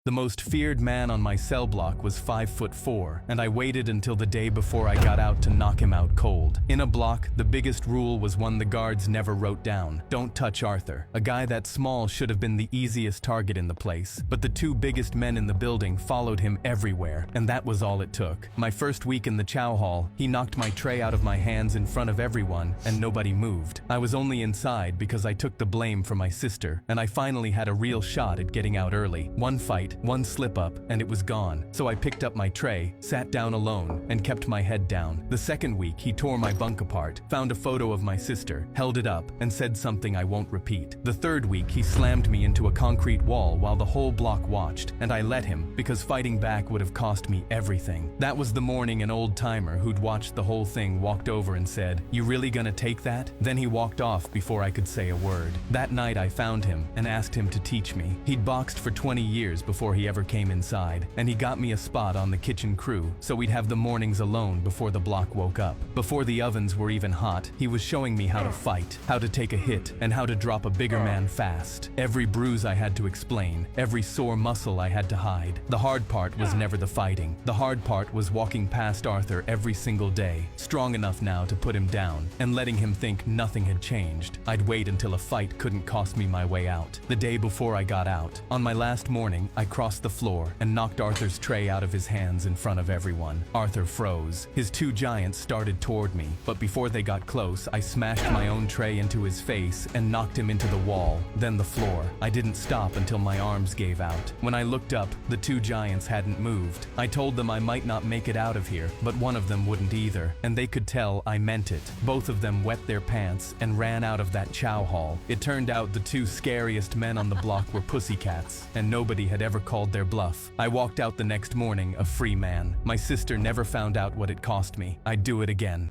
The most feared man on my cell block was 5'4", and I waited until the day before I got out to knock him out cold. In a block, the biggest rule was one the guards never wrote down: don't touch Arthur. A guy that small should have been the easiest target in the place, but the two biggest men in the building followed him everywhere, and that was all it took. My first week in the chow hall, he knocked my tray out of my hands in front of everyone, and nobody moved. I was only inside because I took the blame for my sister, and I finally had a real shot at getting out early. One fight, one slip-up, and it was gone. So I picked up my tray, sat down alone, and kept my head down. The second week, he tore my bunk apart, found a photo of my sister, held it up, and said something I won't repeat. The third week, he slammed me into a concrete wall while the whole block watched, and I let him, because fighting back would have cost me everything. That was the morning an old-timer who'd watched the whole thing walked over and said, "You really gonna take that?" Then he walked off before I could say a word. That night I found him and asked him to teach me. He'd boxed for 20 years before he ever came inside, and he got me a spot on the kitchen crew so we'd have the mornings alone before the block woke up. Before the ovens were even hot, he was showing me how to fight, how to take a hit, and how to drop a bigger man fast. Every bruise I had to explain, every sore muscle I had to hide. The hard part was never the fighting. The hard part was walking past Arthur every single day, strong enough now to put him down, and letting him think nothing had changed. I'd wait until a fight couldn't cost me my way out. The day before I got out, on my last morning, I crossed the floor and knocked Arthur's tray out of his hands in front of everyone. Arthur froze. His two giants started toward me, but before they got close, I smashed my own tray into his face and knocked him into the wall, then the floor. I didn't stop until my arms gave out. When I looked up, the two giants hadn't moved. I told them I might not make it out of here, but one of them wouldn't either, and they could tell I meant it. Both of them wet their pants and ran out of that chow hall. It turned out the two scariest men on the block were pussycats, and nobody had ever called their bluff. I walked out the next morning a free man. My sister never found out what it cost me. I'd do it again.